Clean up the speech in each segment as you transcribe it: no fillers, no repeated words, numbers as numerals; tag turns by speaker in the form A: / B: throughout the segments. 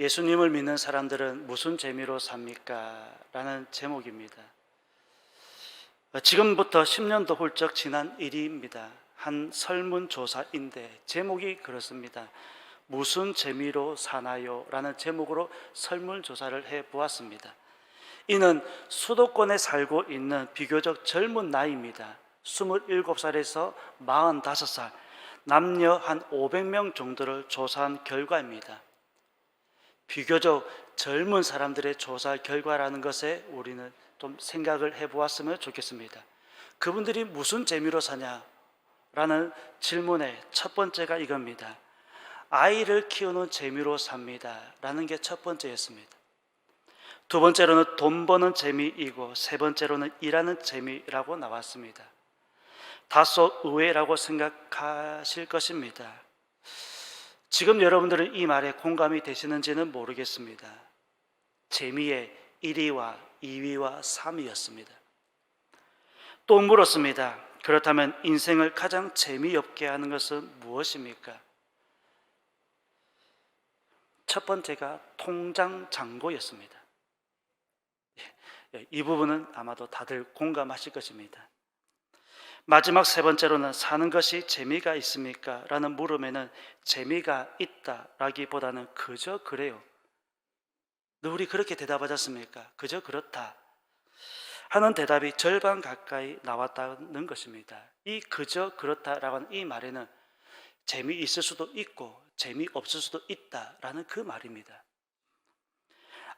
A: 예수님을 믿는 사람들은 무슨 재미로 삽니까? 라는 제목입니다. 지금부터 10년도 훌쩍 지난 일입니다. 한 설문조사인데 제목이 그렇습니다. 무슨 재미로 사나요? 라는 제목으로 설문조사를 해보았습니다. 이는 수도권에 살고 있는 비교적 젊은 나이입니다. 27살에서 45살, 남녀 한 500명 정도를 조사한 결과입니다. 비교적 젊은 사람들의 조사 결과라는 것에 우리는 좀 생각을 해보았으면 좋겠습니다. 그분들이 무슨 재미로 사냐라는 질문의 첫 번째가 이겁니다. 아이를 키우는 재미로 삽니다 라는 게 첫 번째였습니다. 두 번째로는 돈 버는 재미이고, 세 번째로는 일하는 재미라고 나왔습니다. 다소 의외라고 생각하실 것입니다. 지금 여러분들은 이 말에 공감이 되시는지는 모르겠습니다. 재미의 1위와 2위와 3위였습니다. 또 물었습니다. 그렇다면 인생을 가장 재미없게 하는 것은 무엇입니까? 첫 번째가 통장 잔고였습니다. 이 부분은 아마도 다들 공감하실 것입니다. 마지막 세 번째로는 사는 것이 재미가 있습니까? 라는 물음에는 재미가 있다라기보다는 그저 그래요. 우리 그렇게 대답하지 않습니까? 그저 그렇다 하는 대답이 절반 가까이 나왔다는 것입니다. 이 그저 그렇다라고 하는 이 말에는 재미있을 수도 있고 재미없을 수도 있다라는 그 말입니다.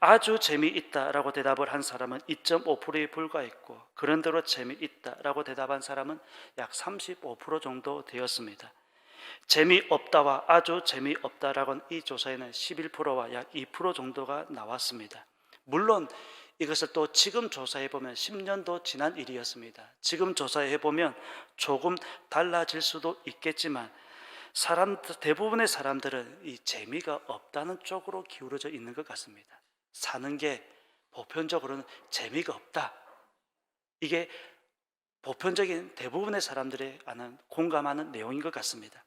A: 아주 재미있다라고 대답을 한 사람은 2.5%에 불과했고, 그런대로 재미있다라고 대답한 사람은 약 35% 정도 되었습니다. 재미없다와 아주 재미없다라고 하는 이 조사에는 11%와 약 2% 정도가 나왔습니다. 물론 이것을 또 지금 조사해보면 10년도 지난 일이었습니다. 지금 조사해보면 조금 달라질 수도 있겠지만 대부분의 사람들은 이 재미가 없다는 쪽으로 기울어져 있는 것 같습니다. 사는 게 보편적으로는 재미가 없다. 이게 보편적인 대부분의 사람들의 공감하는 내용인 것 같습니다.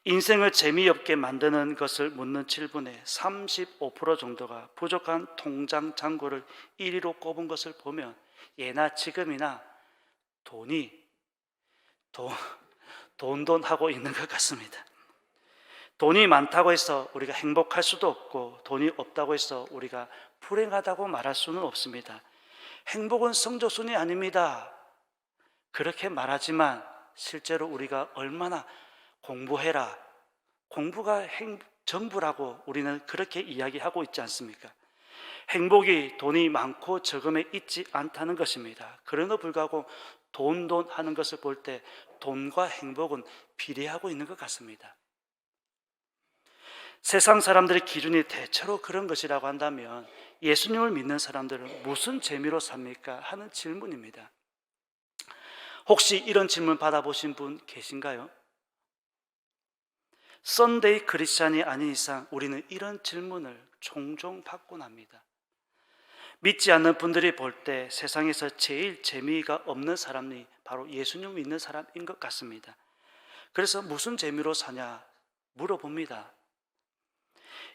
A: 인생을 재미없게 만드는 것을 묻는 질문에 35% 정도가 부족한 통장 잔고를 1위로 꼽은 것을 보면 예나 지금이나 돈 하고 있는 것 같습니다. 돈이 많다고 해서 우리가 행복할 수도 없고, 돈이 없다고 해서 우리가 불행하다고 말할 수는 없습니다. 행복은 성적순이 아닙니다. 그렇게 말하지만 실제로 우리가 얼마나 공부해라, 공부가 전부라고 우리는 그렇게 이야기하고 있지 않습니까? 행복이 돈이 많고 적음에 있지 않다는 것입니다. 그러나 불구하고 돈 하는 것을 볼 때 돈과 행복은 비례하고 있는 것 같습니다. 세상 사람들의 기준이 대체로 그런 것이라고 한다면 예수님을 믿는 사람들은 무슨 재미로 삽니까? 하는 질문입니다. 혹시 이런 질문 받아보신 분 계신가요? 썬데이 크리스찬이 아닌 이상 우리는 이런 질문을 종종 받곤 합니다. 믿지 않는 분들이 볼 때 세상에서 제일 재미가 없는 사람이 바로 예수님을 믿는 사람인 것 같습니다. 그래서 무슨 재미로 사냐 물어봅니다.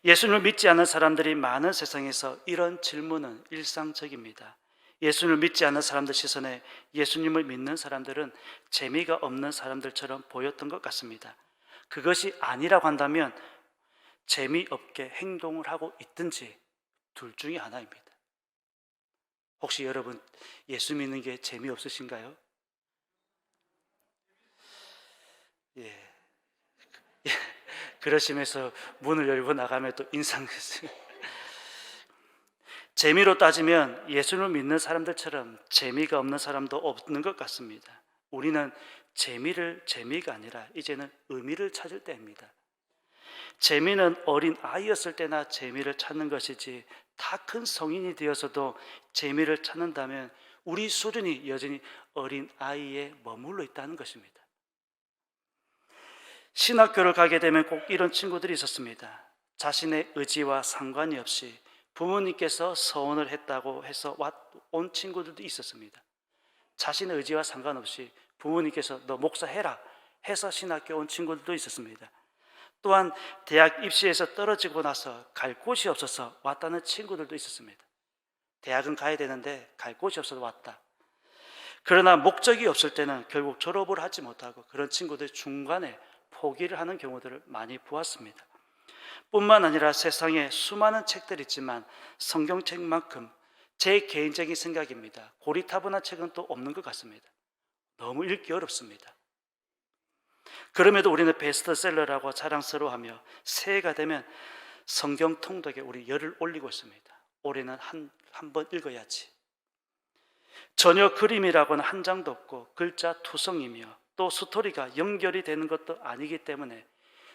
A: 예수님을 믿지 않는 사람들이 많은 세상에서 이런 질문은 일상적입니다. 예수님을 믿지 않는 사람들 시선에 예수님을 믿는 사람들은 재미가 없는 사람들처럼 보였던 것 같습니다. 그것이 아니라고 한다면 재미없게 행동을 하고 있든지 둘 중에 하나입니다. 혹시 여러분 예수 믿는 게 재미없으신가요? 예. 그러시면서 문을 열고 나가면 또 재미로 따지면 예수를 믿는 사람들처럼 재미가 없는 사람도 없는 것 같습니다. 우리는 재미가 아니라 이제는 의미를 찾을 때입니다. 재미는 어린 아이였을 때나 재미를 찾는 것이지, 다 큰 성인이 되어서도 재미를 찾는다면 우리 수준이 여전히 어린 아이에 머물러 있다는 것입니다. 신학교를 가게 되면 꼭 이런 친구들이 있었습니다. 자신의 의지와 상관이 없이 부모님께서 서원을 했다고 해서 온 친구들도 있었습니다. 자신의 의지와 상관없이 부모님께서 너 목사해라 해서 신학교 온 친구들도 있었습니다. 또한 대학 입시에서 떨어지고 나서 갈 곳이 없어서 왔다는 친구들도 있었습니다. 대학은 가야 되는데 갈 곳이 없어서 왔다. 그러나 목적이 없을 때는 결국 졸업을 하지 못하고 그런 친구들이 중간에 포기를 하는 경우들을 많이 보았습니다. 뿐만 아니라 세상에 수많은 책들이 있지만 성경책만큼 제 개인적인 생각입니다. 고리타분한 책은 또 없는 것 같습니다. 너무 읽기 어렵습니다. 그럼에도 우리는 베스트셀러라고 자랑스러워하며 새해가 되면 성경 통독에 우리 열을 올리고 있습니다. 올해는 한 번 읽어야지. 전혀 그림이라고는 한 장도 없고 글자 투성이며 또 스토리가 연결이 되는 것도 아니기 때문에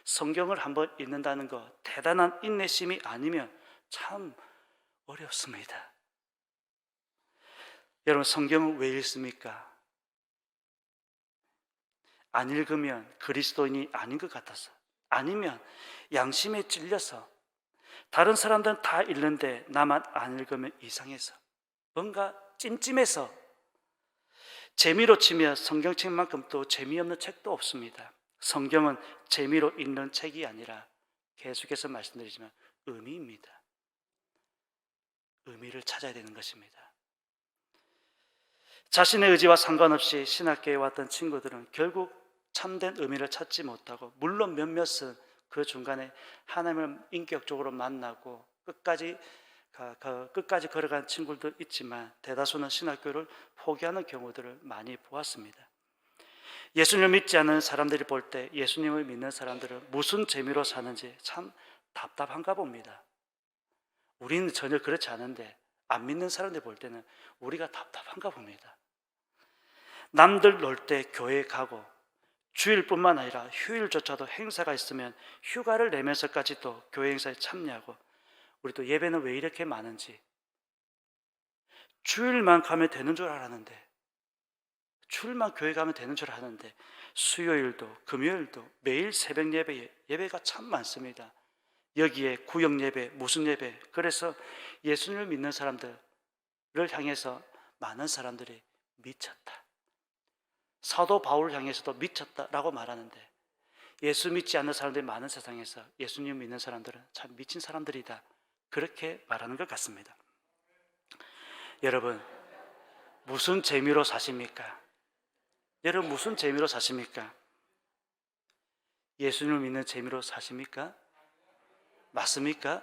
A: 성경을 한번 읽는다는 거 대단한 인내심이 아니면 참 어렵습니다. 여러분, 성경을 왜 읽습니까? 안 읽으면 그리스도인이 아닌 것 같아서, 아니면 양심에 찔려서, 다른 사람들은 다 읽는데 나만 안 읽으면 이상해서, 뭔가 찜찜해서. 재미로 치면 성경책만큼 또 재미없는 책도 없습니다. 성경은 재미로 읽는 책이 아니라 계속해서 말씀드리지만 의미입니다. 의미를 찾아야 되는 것입니다. 자신의 의지와 상관없이 신학교에 왔던 친구들은 결국 참된 의미를 찾지 못하고, 물론 몇몇은 그 중간에 하나님을 인격적으로 만나고 끝까지 걸어간 친구도 있지만 대다수는 신학교를 포기하는 경우들을 많이 보았습니다. 예수님을 믿지 않는 사람들이 볼 때 예수님을 믿는 사람들은 무슨 재미로 사는지 참 답답한가 봅니다. 우리는 전혀 그렇지 않은데 안 믿는 사람들 볼 때는 우리가 답답한가 봅니다. 남들 놀 때 교회에 가고, 주일뿐만 아니라 휴일조차도 행사가 있으면 휴가를 내면서까지도 교회 행사에 참여하고, 우리 또 예배는 왜 이렇게 많은지, 주일만 가면 되는 줄 알았는데, 주일만 교회 가면 되는 줄 아는데 수요일도 금요일도 매일 새벽 예배가 참 많습니다. 여기에 구역 예배, 무슨 예배, 그래서 예수님을 믿는 사람들을 향해서 많은 사람들이 미쳤다, 사도 바울을 향해서도 미쳤다라고 말하는데, 예수 믿지 않는 사람들이 많은 세상에서 예수님 믿는 사람들은 참 미친 사람들이다, 그렇게 말하는 것 같습니다. 여러분, 무슨 재미로 사십니까? 여러분, 무슨 재미로 사십니까? 예수님을 믿는 재미로 사십니까? 맞습니까?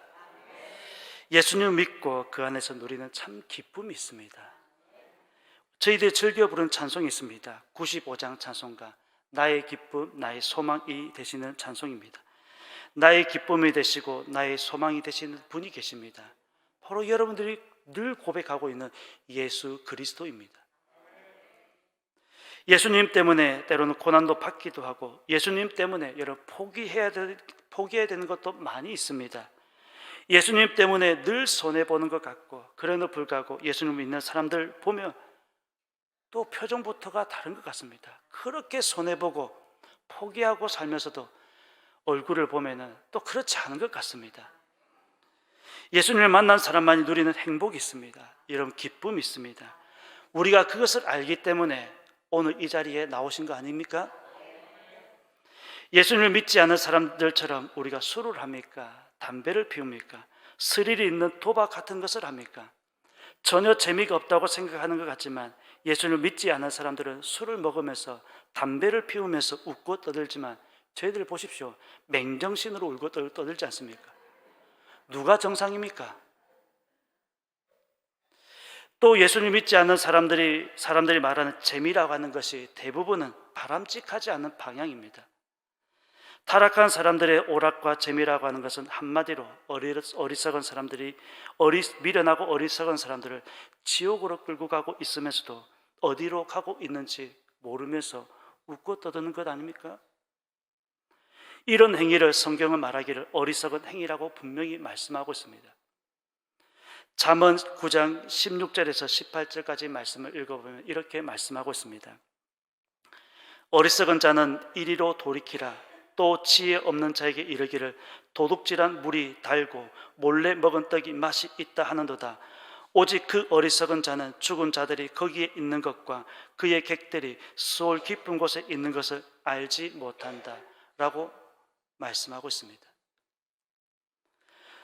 A: 예수님을 믿고 그 안에서 누리는 참 기쁨이 있습니다. 저희들이 즐겨 부르는 찬송이 있습니다. 95장 찬송가, 나의 기쁨, 나의 소망이 되시는 찬송입니다. 나의 기쁨이 되시고 나의 소망이 되시는 분이 계십니다. 바로 여러분들이 늘 고백하고 있는 예수 그리스도입니다. 예수님 때문에 때로는 고난도 받기도 하고, 예수님 때문에 여러분 포기해야 되는 것도 많이 있습니다. 예수님 때문에 늘 손해보는 것 같고, 그래도 불구하고 예수님 믿는 사람들 보면 또 표정부터가 다른 것 같습니다. 그렇게 손해보고 포기하고 살면서도 얼굴을 보면은 또 그렇지 않은 것 같습니다. 예수님을 만난 사람만이 누리는 행복이 있습니다. 이런 기쁨이 있습니다. 우리가 그것을 알기 때문에 오늘 이 자리에 나오신 거 아닙니까? 예수님을 믿지 않는 사람들처럼 우리가 술을 합니까? 담배를 피웁니까? 스릴이 있는 도박 같은 것을 합니까? 전혀 재미가 없다고 생각하는 것 같지만, 예수님을 믿지 않는 사람들은 술을 먹으면서 담배를 피우면서 웃고 떠들지만, 저희들 보십시오, 맹정신으로 울고 떠들지 않습니까? 누가 정상입니까? 또 예수님 믿지 않는 사람들이 말하는 재미라고 하는 것이 대부분은 바람직하지 않은 방향입니다. 타락한 사람들의 오락과 재미라고 하는 것은 한마디로 어리석은 사람들이, 미련하고 어리석은 사람들을 지옥으로 끌고 가고 있으면서도 어디로 가고 있는지 모르면서 웃고 떠드는 것 아닙니까? 이런 행위를 성경은 말하기를 어리석은 행위라고 분명히 말씀하고 있습니다. 잠언 9장 16절에서 18절까지 말씀을 읽어보면 이렇게 말씀하고 있습니다. 어리석은 자는 이리로 돌이키라. 또 지혜 없는 자에게 이르기를 도둑질한 물이 달고 몰래 먹은 떡이 맛이 있다 하는도다. 오직 그 어리석은 자는 죽은 자들이 거기에 있는 것과 그의 객들이 수월 깊은 곳에 있는 것을 알지 못한다 라고 말씀하고 있습니다.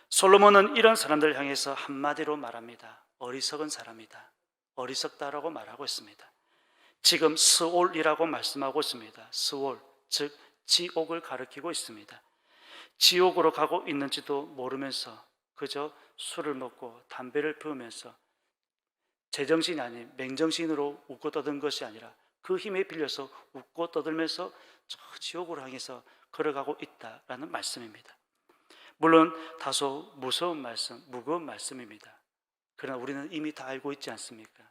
A: 솔로몬은 이런 사람들을 향해서 한마디로 말합니다. 어리석은 사람이다, 어리석다라고 말하고 있습니다. 지금 스올이라고 말씀하고 있습니다. 스올, 즉 지옥을 가리키고 있습니다. 지옥으로 가고 있는지도 모르면서 그저 술을 먹고 담배를 피우면서 제정신이 아닌 맹정신으로 웃고 떠든 것이 아니라 그 힘에 빌려서 웃고 떠들면서 저 지옥으로 향해서 걸어가고 있다라는 말씀입니다. 물론 다소 무서운 말씀, 무거운 말씀입니다. 그러나 우리는 이미 다 알고 있지 않습니까?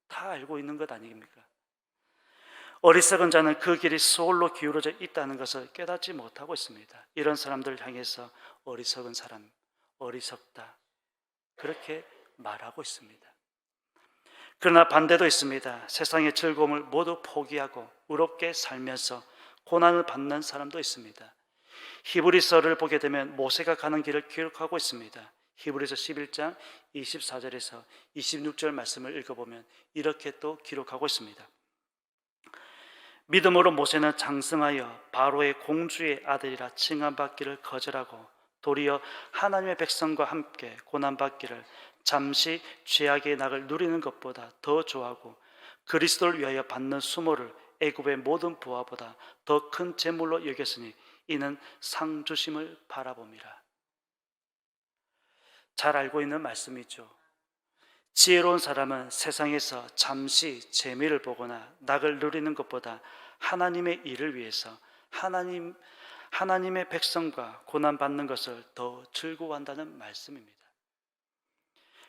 A: 다 알고 있는 것 아닙니까? 어리석은 자는 그 길이 소홀로 기울어져 있다는 것을 깨닫지 못하고 있습니다. 이런 사람들을 향해서 어리석은 사람, 어리석다, 그렇게 말하고 있습니다. 그러나 반대도 있습니다. 세상의 즐거움을 모두 포기하고 의롭게 살면서 고난을 받는 사람도 있습니다. 히브리서를 보게 되면 모세가 가는 길을 기록하고 있습니다. 히브리서 11장 24절에서 26절 말씀을 읽어보면 이렇게 또 기록하고 있습니다. 믿음으로 모세는 장성하여 바로의 공주의 아들이라 칭함받기를 거절하고 도리어 하나님의 백성과 함께 고난받기를 잠시 죄악의 낙을 누리는 것보다 더 좋아하고 그리스도를 위하여 받는 수모를 애굽의 모든 부하보다 더 큰 재물로 여겼으니 이는 상 주심을 바라봄이라. 잘 알고 있는 말씀이죠. 지혜로운 사람은 세상에서 잠시 재미를 보거나 낙을 누리는 것보다 하나님의 일을 위해서 하나님의 백성과 고난받는 것을 더 즐거워한다는 말씀입니다.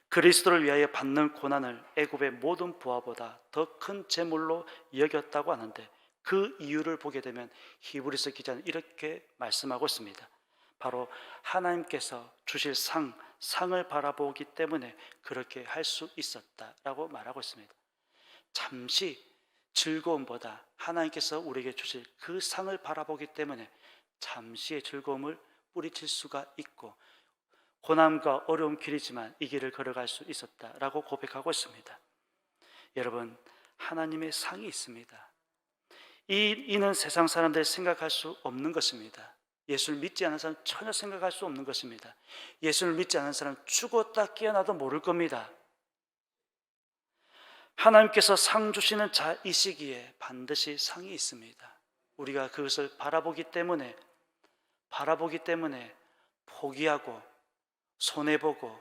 A: 그리스도를 위하여 받는 고난을 애굽의 모든 부하보다 더 큰 재물로 여겼다고 하는데 그 이유를 보게 되면 히브리서 기자는 이렇게 말씀하고 있습니다. 바로 하나님께서 주실 상을 바라보기 때문에 그렇게 할 수 있었다라고 말하고 있습니다. 잠시 즐거움보다 하나님께서 우리에게 주실 그 상을 바라보기 때문에 잠시의 즐거움을 뿌리칠 수가 있고 고난과 어려운 길이지만 이 길을 걸어갈 수 있었다라고 고백하고 있습니다. 여러분, 하나님의 상이 있습니다. 이는 세상 사람들이 생각할 수 없는 것입니다. 예수를 믿지 않는 사람 전혀 생각할 수 없는 것입니다. 예수를 믿지 않는 사람 죽었다 깨어나도 모를 겁니다. 하나님께서 상 주시는 자이시기에 반드시 상이 있습니다. 우리가 그것을 바라보기 때문에 포기하고 손해보고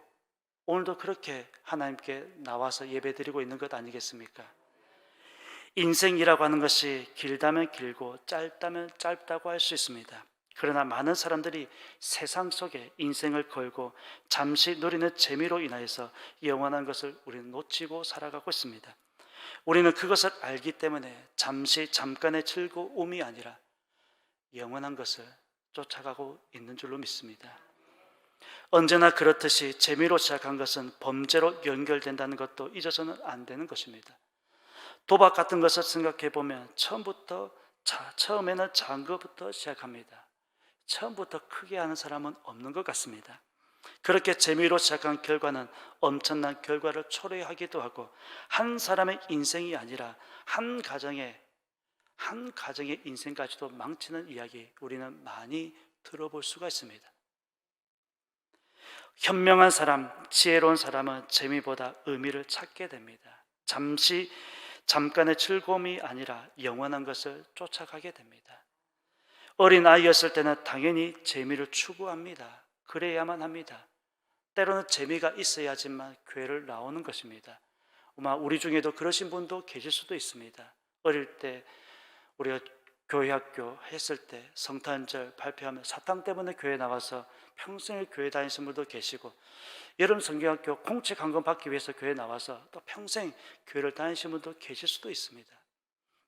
A: 오늘도 그렇게 하나님께 나와서 예배드리고 있는 것 아니겠습니까? 인생이라고 하는 것이 길다면 길고 짧다면 짧다고 할 수 있습니다. 그러나 많은 사람들이 세상 속에 인생을 걸고 잠시 누리는 재미로 인하여서 영원한 것을 우리는 놓치고 살아가고 있습니다. 우리는 그것을 알기 때문에 잠깐의 즐거움이 아니라 영원한 것을 쫓아가고 있는 줄로 믿습니다. 언제나 그렇듯이 재미로 시작한 것은 범죄로 연결된다는 것도 잊어서는 안 되는 것입니다. 도박 같은 것을 생각해 보면 처음에는 작은 것부터 시작합니다. 처음부터 크게 하는 사람은 없는 것 같습니다. 그렇게 재미로 시작한 결과는 엄청난 결과를 초래하기도 하고 한 사람의 인생이 아니라 한 가정의 인생까지도 망치는 이야기 우리는 많이 들어볼 수가 있습니다. 현명한 사람, 지혜로운 사람은 재미보다 의미를 찾게 됩니다. 잠깐의 즐거움이 아니라 영원한 것을 쫓아가게 됩니다. 어린 아이였을 때는 당연히 재미를 추구합니다. 그래야만 합니다. 때로는 재미가 있어야지만 교회를 나오는 것입니다. 아마 우리 중에도 그러신 분도 계실 수도 있습니다. 어릴 때 우리가 교회 학교 했을 때 성탄절 발표하면 사탕 때문에 교회 나와서 평생을 교회 다니신 분도 계시고 여름 성경학교 공채 강건 받기 위해서 교회 나와서 또 평생 교회를 다니신 분도 계실 수도 있습니다.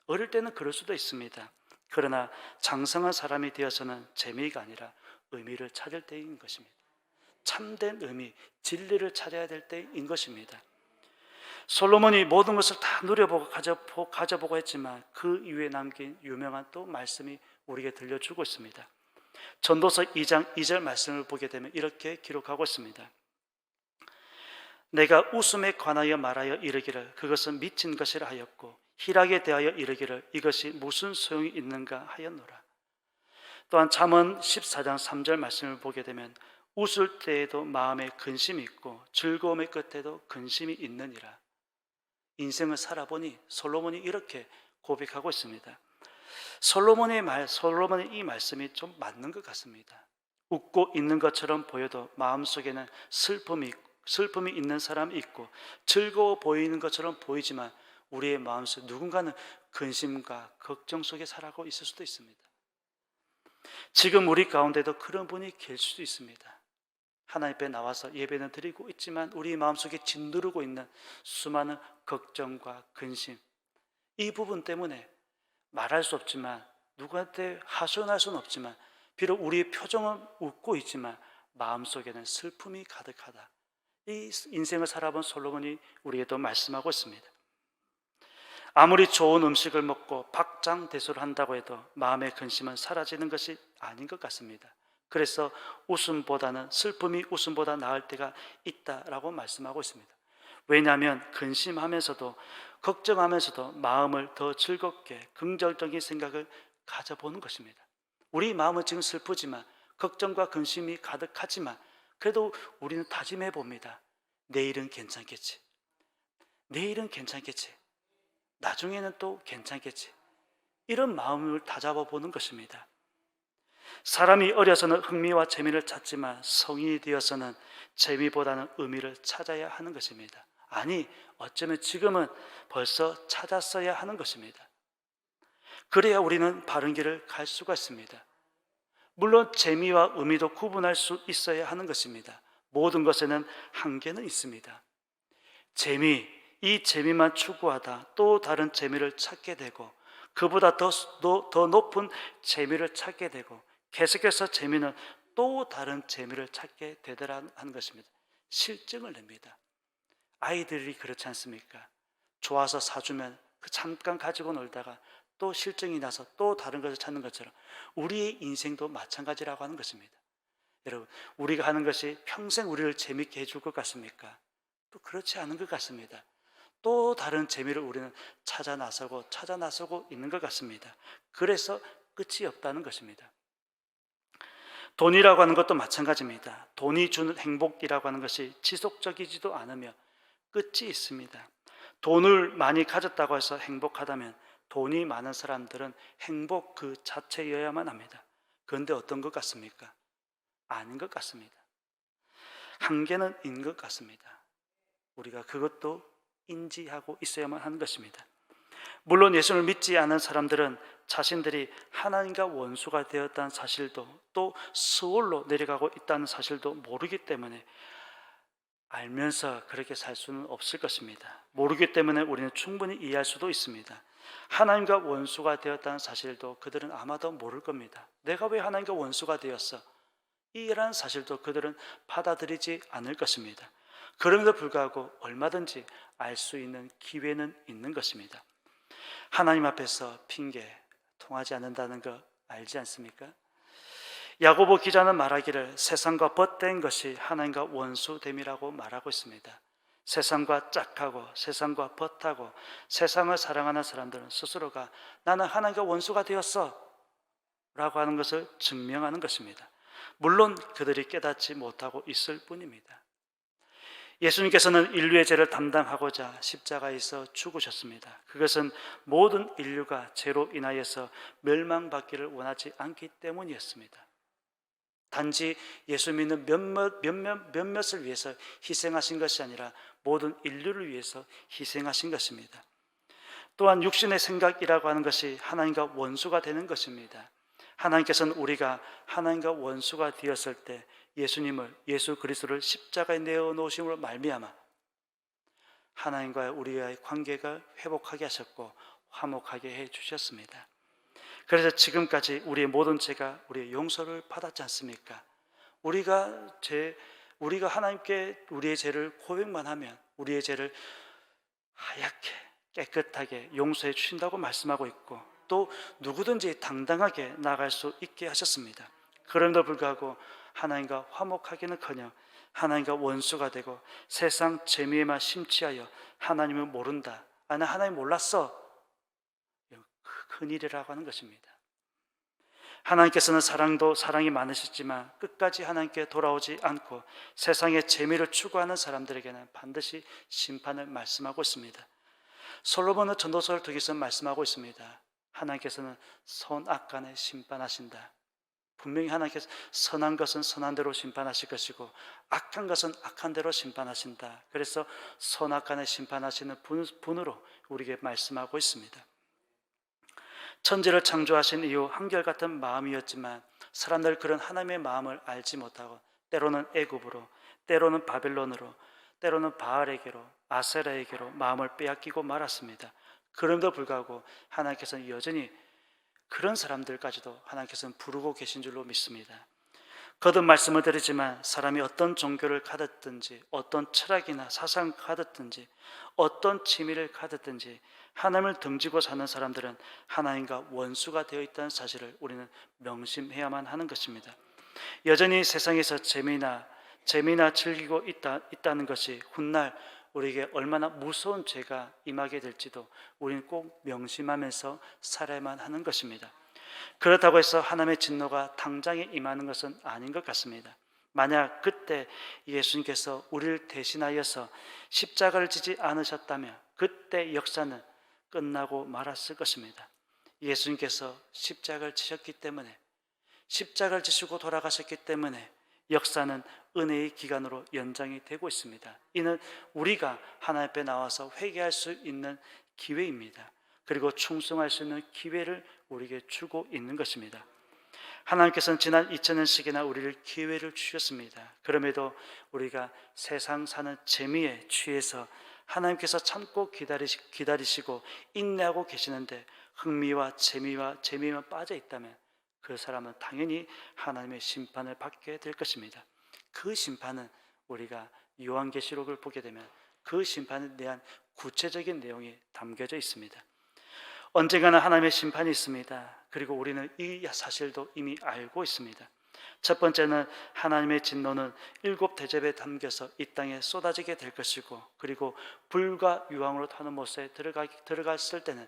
A: 어릴 때는 그럴 수도 있습니다. 그러나 장성한 사람이 되어서는 재미가 아니라 의미를 찾을 때인 것입니다. 참된 의미, 진리를 찾아야 될 때인 것입니다. 솔로몬이 모든 것을 다 누려보고 가져보고 했지만 그 이후에 남긴 유명한 또 말씀이 우리에게 들려주고 있습니다. 전도서 2장 2절 말씀을 보게 되면 이렇게 기록하고 있습니다. 내가 웃음에 관하여 말하여 이르기를 그것은 미친 것이라 하였고 희락에 대하여 이르기를 이것이 무슨 소용이 있는가 하였노라. 또한 잠언 14장 3절 말씀을 보게 되면 웃을 때에도 마음에 근심이 있고 즐거움의 끝에도 근심이 있느니라. 인생을 살아보니 솔로몬이 이렇게 고백하고 있습니다. 솔로몬의 이 말씀이 좀 맞는 것 같습니다. 웃고 있는 것처럼 보여도 마음속에는 슬픔이 있는 사람이 있고, 즐거워 보이는 것처럼 보이지만 우리의 마음속 누군가는 근심과 걱정 속에 살아가고 있을 수도 있습니다. 지금 우리 가운데도 그런 분이 계실 수도 있습니다. 하나님 앞에 나와서 예배는 드리고 있지만 우리 마음속에 짓누르고 있는 수많은 걱정과 근심, 이 부분 때문에 말할 수 없지만, 누구한테 하소연할 수는 없지만, 비록 우리의 표정은 웃고 있지만 마음속에는 슬픔이 가득하다. 이 인생을 살아본 솔로몬이 우리에게도 말씀하고 있습니다. 아무리 좋은 음식을 먹고 박장대소를 한다고 해도 마음의 근심은 사라지는 것이 아닌 것 같습니다. 그래서 웃음보다는 슬픔이 웃음보다 나을 때가 있다라고 말씀하고 있습니다. 왜냐하면 근심하면서도 걱정하면서도 마음을 더 즐겁게 긍정적인 생각을 가져보는 것입니다. 우리 마음은 지금 슬프지만, 걱정과 근심이 가득하지만, 그래도 우리는 다짐해 봅니다. 내일은 괜찮겠지. 내일은 괜찮겠지. 나중에는 또 괜찮겠지. 이런 마음을 다잡아 보는 것입니다. 사람이 어려서는 흥미와 재미를 찾지만 성인이 되어서는 재미보다는 의미를 찾아야 하는 것입니다. 아니, 어쩌면 지금은 벌써 찾았어야 하는 것입니다. 그래야 우리는 바른 길을 갈 수가 있습니다. 물론 재미와 의미도 구분할 수 있어야 하는 것입니다. 모든 것에는 한계는 있습니다. 이 재미만 추구하다 또 다른 재미를 찾게 되고, 그보다 더 높은 재미를 찾게 되고, 계속해서 재미는 또 다른 재미를 찾게 되더라는 것입니다. 실증을 냅니다. 아이들이 그렇지 않습니까? 좋아서 사주면 잠깐 가지고 놀다가 또 실증이 나서 또 다른 것을 찾는 것처럼 우리의 인생도 마찬가지라고 하는 것입니다. 여러분, 우리가 하는 것이 평생 우리를 재밌게 해줄 것 같습니까? 또 그렇지 않은 것 같습니다. 또 다른 재미를 우리는 찾아 나서고 있는 것 같습니다. 그래서 끝이 없다는 것입니다. 돈이라고 하는 것도 마찬가지입니다. 돈이 주는 행복이라고 하는 것이 지속적이지도 않으며 끝이 있습니다. 돈을 많이 가졌다고 해서 행복하다면 돈이 많은 사람들은 행복 그 자체여야만 합니다. 그런데 어떤 것 같습니까? 아닌 것 같습니다. 한계는 있는 것 같습니다. 우리가 그것도 인지하고 있어야만 하는 것입니다. 물론 예수를 믿지 않은 사람들은 자신들이 하나님과 원수가 되었다는 사실도, 또 스올로 내려가고 있다는 사실도 모르기 때문에 알면서 그렇게 살 수는 없을 것입니다. 모르기 때문에 우리는 충분히 이해할 수도 있습니다. 하나님과 원수가 되었다는 사실도 그들은 아마도 모를 겁니다. 내가 왜 하나님과 원수가 되었어? 이라는 사실도 그들은 받아들이지 않을 것입니다. 그럼에도 불구하고 얼마든지 알 수 있는 기회는 있는 것입니다. 하나님 앞에서 핑계 통하지 않는다는 거 알지 않습니까? 야고보 기자는 말하기를 세상과 벗된 것이 하나님과 원수됨이라고 말하고 있습니다. 세상과 짝하고 세상과 벗하고 세상을 사랑하는 사람들은 스스로가 나는 하나님과 원수가 되었어 라고 하는 것을 증명하는 것입니다. 물론 그들이 깨닫지 못하고 있을 뿐입니다. 예수님께서는 인류의 죄를 담당하고자 십자가에서 죽으셨습니다. 그것은 모든 인류가 죄로 인하여서 멸망받기를 원하지 않기 때문이었습니다. 단지 예수 믿는 몇몇을 위해서 희생하신 것이 아니라 모든 인류를 위해서 희생하신 것입니다. 또한 육신의 생각이라고 하는 것이 하나님과 원수가 되는 것입니다. 하나님께서는 우리가 하나님과 원수가 되었을 때 예수 그리스도를 십자가에 내어놓으심으로 말미암아 하나님과 우리와의 관계가 회복하게 하셨고 화목하게 해주셨습니다. 그래서 지금까지 우리의 모든 죄가 우리의 용서를 받았지 않습니까? 우리가 하나님께 우리의 죄를 고백만 하면 우리의 죄를 하얗게 깨끗하게 용서해 주신다고 말씀하고 있고, 또 누구든지 당당하게 나갈 수 있게 하셨습니다. 그럼에도 불구하고 하나님과 화목하기는커녕 하나님과 원수가 되고 세상 재미에만 심취하여 하나님을 모른다, 하나님 몰랐어, 큰일이라고 하는 것입니다. 하나님께서는 사랑이 많으시지만 끝까지 하나님께 돌아오지 않고 세상의 재미를 추구하는 사람들에게는 반드시 심판을 말씀하고 있습니다. 솔로몬은 전도서를 통해서 말씀하고 있습니다. 하나님께서는 선악간에 심판하신다. 분명히 하나님께서 선한 것은 선한 대로 심판하실 것이고 악한 것은 악한 대로 심판하신다. 그래서 선악간에 심판하시는 분으로 우리에게 말씀하고 있습니다. 천지를 창조하신 이후 한결같은 마음이었지만 사람들 그런 하나님의 마음을 알지 못하고 때로는 애굽으로, 때로는 바벨론으로, 때로는 바알에게로, 아세라에게로 마음을 빼앗기고 말았습니다. 그럼에도 불구하고 하나님께서는 여전히 그런 사람들까지도 하나님께서는 부르고 계신 줄로 믿습니다. 거듭 말씀을 드리지만 사람이 어떤 종교를 가졌든지 어떤 철학이나 사상을 가졌든지 어떤 취미를 가졌든지 하나님을 등지고 사는 사람들은 하나님과 원수가 되어 있다는 사실을 우리는 명심해야만 하는 것입니다. 여전히 세상에서 재미나 즐기고 있다는 것이 훗날 우리에게 얼마나 무서운 죄가 임하게 될지도 우리는 꼭 명심하면서 살아야만 하는 것입니다. 그렇다고 해서 하나님의 진노가 당장에 임하는 것은 아닌 것 같습니다. 만약 그때 예수님께서 우리를 대신하여서 십자가를 지지 않으셨다면 그때 역사는 끝나고 말았을 것입니다. 예수님께서 십자가를 지셨기 때문에, 십자가를 지시고 돌아가셨기 때문에 역사는 은혜의 기간으로 연장이 되고 있습니다. 이는 우리가 하나님 앞에 나와서 회개할 수 있는 기회입니다. 그리고 충성할 수 있는 기회를 우리에게 주고 있는 것입니다. 하나님께서는 지난 2000년씩이나 우리를 기회를 주셨습니다. 그럼에도 우리가 세상 사는 재미에 취해서 하나님께서 참고 기다리시고 인내하고 계시는데 흥미와 재미만 빠져 있다면 그 사람은 당연히 하나님의 심판을 받게 될 것입니다. 그 심판은 우리가 요한계시록을 보게 되면 그 심판에 대한 구체적인 내용이 담겨져 있습니다. 언젠가는 하나님의 심판이 있습니다. 그리고 우리는 이 사실도 이미 알고 있습니다. 첫 번째는 하나님의 진노는 7 대접에 담겨서 이 땅에 쏟아지게 될 것이고, 그리고 불과 유황으로 타는 못에 들어갔을 때는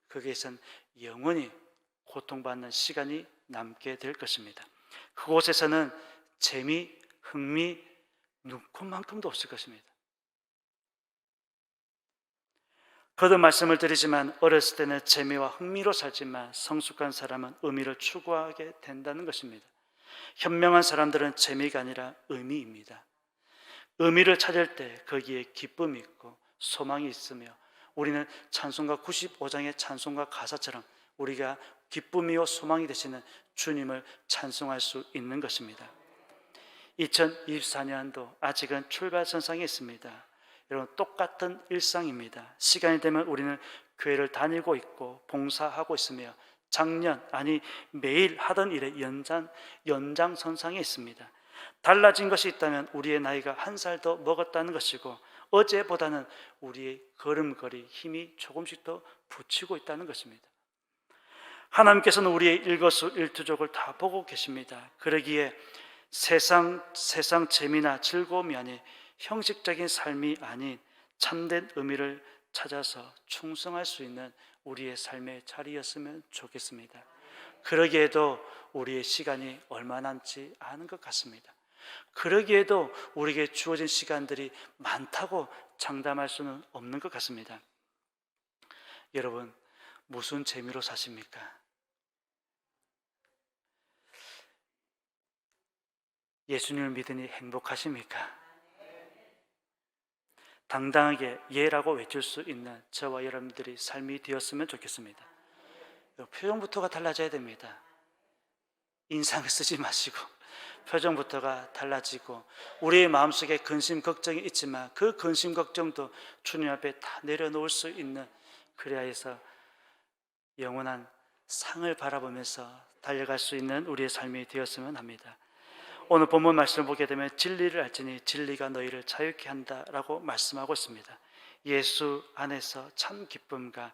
A: 거기에선 영원히 고통받는 시간이 남게 될 것입니다. 그곳에서는 재미, 흥미, 눈꽃만큼도 없을 것입니다. 거듭 말씀을 드리지만 어렸을 때는 재미와 흥미로 살지만 성숙한 사람은 의미를 추구하게 된다는 것입니다. 현명한 사람들은 재미가 아니라 의미입니다. 의미를 찾을 때 거기에 기쁨이 있고 소망이 있으며 우리는 찬송가 95장의 찬송가 가사처럼 우리가 기쁨이요 소망이 되시는 주님을 찬송할 수 있는 것입니다. 2024년도 아직은 출발선상에 있습니다. 여러분, 똑같은 일상입니다. 시간이 되면 우리는 교회를 다니고 있고 봉사하고 있으며 매일 하던 일의 연장선상에 있습니다. 달라진 것이 있다면 우리의 나이가 1살 더 먹었다는 것이고 어제보다는 우리의 걸음걸이 힘이 조금씩 더 붙이고 있다는 것입니다. 하나님께서는 우리의 일거수일투족을 다 보고 계십니다. 그러기에 세상 재미나 즐거움이 아닌 형식적인 삶이 아닌 참된 의미를 찾아서 충성할 수 있는 우리의 삶의 자리였으면 좋겠습니다. 그러기에도 우리의 시간이 얼마 남지 않은 것 같습니다. 그러기에도 우리에게 주어진 시간들이 많다고 장담할 수는 없는 것 같습니다. 여러분, 무슨 재미로 사십니까? 예수님을 믿으니 행복하십니까? 당당하게 예라고 외칠 수 있는 저와 여러분들이 삶이 되었으면 좋겠습니다. 표정부터가 달라져야 됩니다. 인상을 쓰지 마시고 표정부터가 달라지고, 우리의 마음속에 근심 걱정이 있지만 그 근심 걱정도 주님 앞에 다 내려놓을 수 있는, 그래야 해서 영원한 상을 바라보면서 달려갈 수 있는 우리의 삶이 되었으면 합니다. 오늘 본문 말씀을 보게 되면 진리를 알지니 진리가 너희를 자유케 한다라고 말씀하고 있습니다. 예수 안에서 참 기쁨과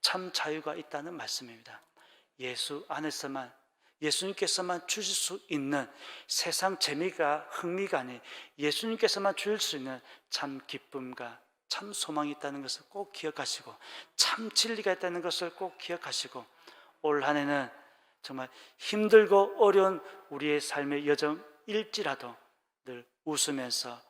A: 참 자유가 있다는 말씀입니다. 예수 안에서만, 예수님께서만 주실 수 있는 세상 재미가 흥미가 아닌 예수님께서만 주실 수 있는 참 기쁨과 참 소망이 있다는 것을 꼭 기억하시고, 참 진리가 있다는 것을 꼭 기억하시고, 올 한 해는 정말 힘들고 어려운 우리의 삶의 여정일지라도 늘 웃으면서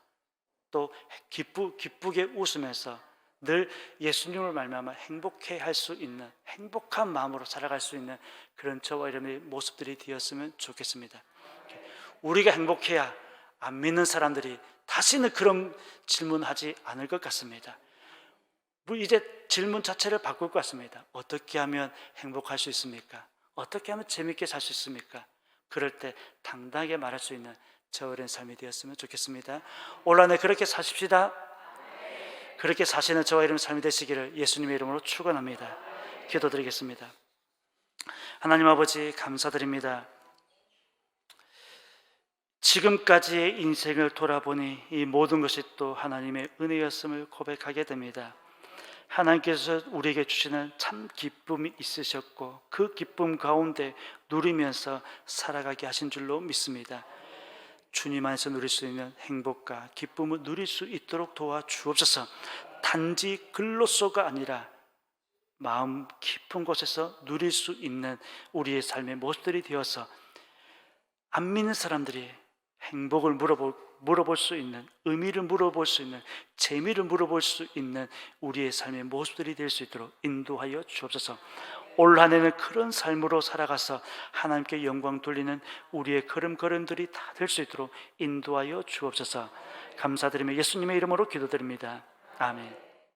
A: 또 기쁘게 웃으면서 늘 예수님을 말미암아 행복해 할 수 있는, 행복한 마음으로 살아갈 수 있는 그런 저와 여러분의 모습들이 되었으면 좋겠습니다. 우리가 행복해야 안 믿는 사람들이 다시는 그런 질문하지 않을 것 같습니다. 이제 질문 자체를 바꿀 것 같습니다. 어떻게 하면 행복할 수 있습니까? 어떻게 하면 재밌게 살 수 있습니까? 그럴 때 당당하게 말할 수 있는 저 어린 삶이 되었으면 좋겠습니다. 올 한 해 그렇게 사십시다. 그렇게 사시는 저와 여러분 삶이 되시기를 예수님의 이름으로 축원합니다. 기도드리겠습니다. 하나님 아버지 감사드립니다. 지금까지의 인생을 돌아보니 이 모든 것이 또 하나님의 은혜였음을 고백하게 됩니다. 하나님께서 우리에게 주시는 참 기쁨이 있으셨고 그 기쁨 가운데 누리면서 살아가게 하신 줄로 믿습니다. 주님 안에서 누릴 수 있는 행복과 기쁨을 누릴 수 있도록 도와주옵소서. 단지 글로서가 아니라 마음 깊은 곳에서 누릴 수 있는 우리의 삶의 모습들이 되어서 안 믿는 사람들이 행복을 물어볼 수 있는, 의미를 물어볼 수 있는, 재미를 물어볼 수 있는 우리의 삶의 모습들이 될 수 있도록 인도하여 주옵소서. 올 한 해는 그런 삶으로 살아가서 하나님께 영광 돌리는 우리의 걸음걸음들이 다 될 수 있도록 인도하여 주옵소서. 감사드리며 예수님의 이름으로 기도드립니다. 아멘.